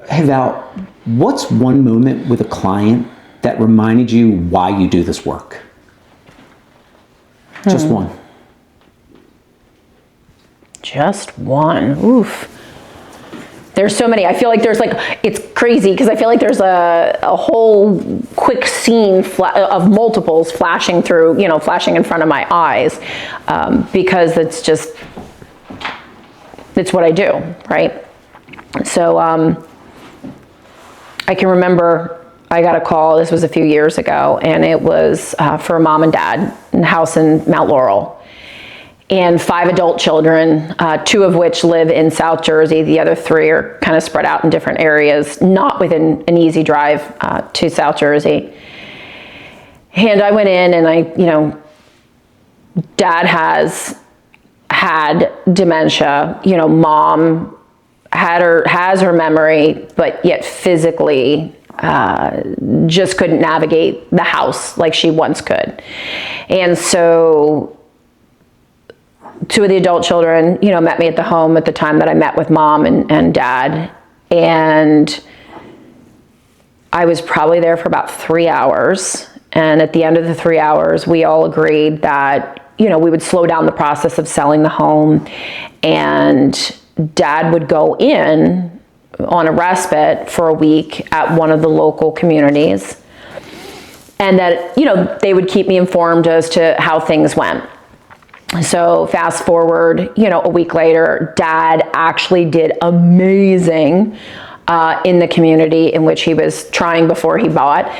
Hey Val, what's one moment with a client that reminded you why you do this work? Just one. Just one. Oof. There's so many. I feel like there's it's crazy because I feel like there's a whole quick scene of multiples flashing through, flashing in front of my eyes, because it's what I do, right? So I can remember I got a call, this was a few years ago, and it was for mom and dad in a house in Mount Laurel. And 5 adult children, 2 of which live in South Jersey. The other 3 are kind of spread out in different areas, not within an easy drive to South Jersey. And I went in and dad has had dementia. Mom has her memory, but yet physically just couldn't navigate the house like she once could. And so 2 of the adult children, met me at the home at the time that I met with mom and dad. And I was probably there for about 3 hours. And at the end of the 3 hours, we all agreed that, we would slow down the process of selling the home. And dad would go in on a respite for a week at one of the local communities. And that, they would keep me informed as to how things went. So fast forward, a week later, dad actually did amazing in the community in which he was trying before he bought.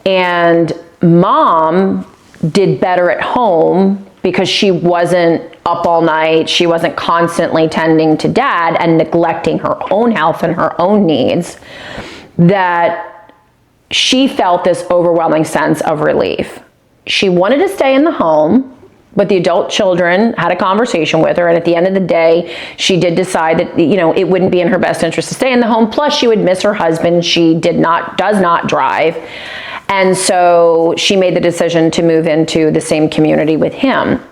And mom did better at home because she wasn't up all night. She wasn't constantly tending to dad and neglecting her own health and her own needs, that she felt this overwhelming sense of relief. She wanted to stay in the home, but the adult children had a conversation with her, and at the end of the day, she did decide that, it wouldn't be in her best interest to stay in the home. Plus, she would miss her husband. She does not drive. And so she made the decision to move into the same community with him.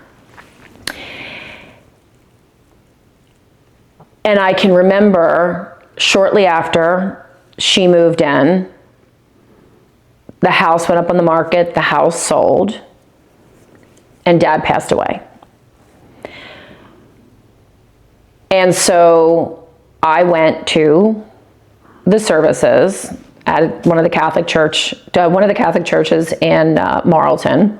And I can remember shortly after she moved in, the house went up on the market, the house sold, and dad passed away. And so I went to the services at one of the Catholic churches in Marlton.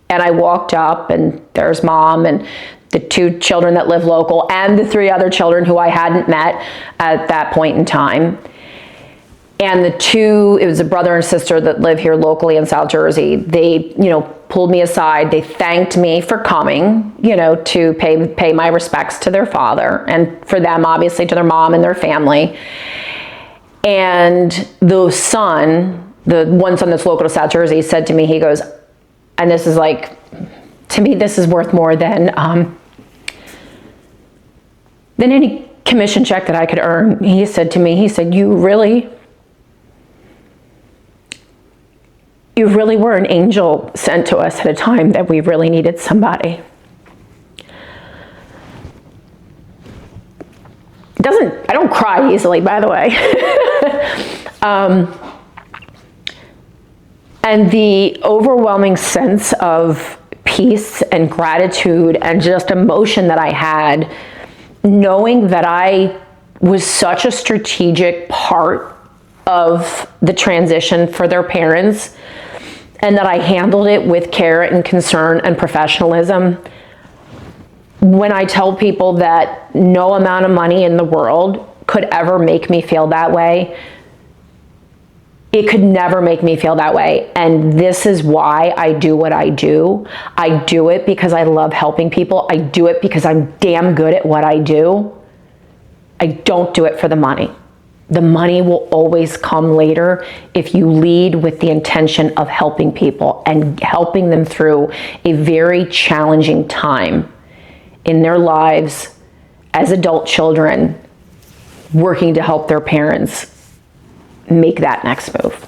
And I walked up, and there's mom and the 2 children that live local and the 3 other children who I hadn't met at that point in time. And the 2, it was a brother and sister that live here locally in South Jersey. They, pulled me aside. They thanked me for coming, to pay my respects to their father, and for them, obviously, to their mom and their family. And the one son that's local to South Jersey, said to me, he goes, and this is to me, this is worth more than any commission check that I could earn. He said to me, you really were an angel sent to us at a time that we really needed somebody. I don't cry easily, by the way. And the overwhelming sense of peace and gratitude and just emotion that I had, knowing that I was such a strategic part of the transition for their parents, and that I handled it with care and concern and professionalism. When I tell people that no amount of money in the world could ever make me feel that way, it could never make me feel that way. And this is why I do what I do. I do it because I love helping people. I do it because I'm damn good at what I do. I don't do it for the money. The money will always come later if you lead with the intention of helping people and helping them through a very challenging time in their lives as adult children, working to help their parents make that next move.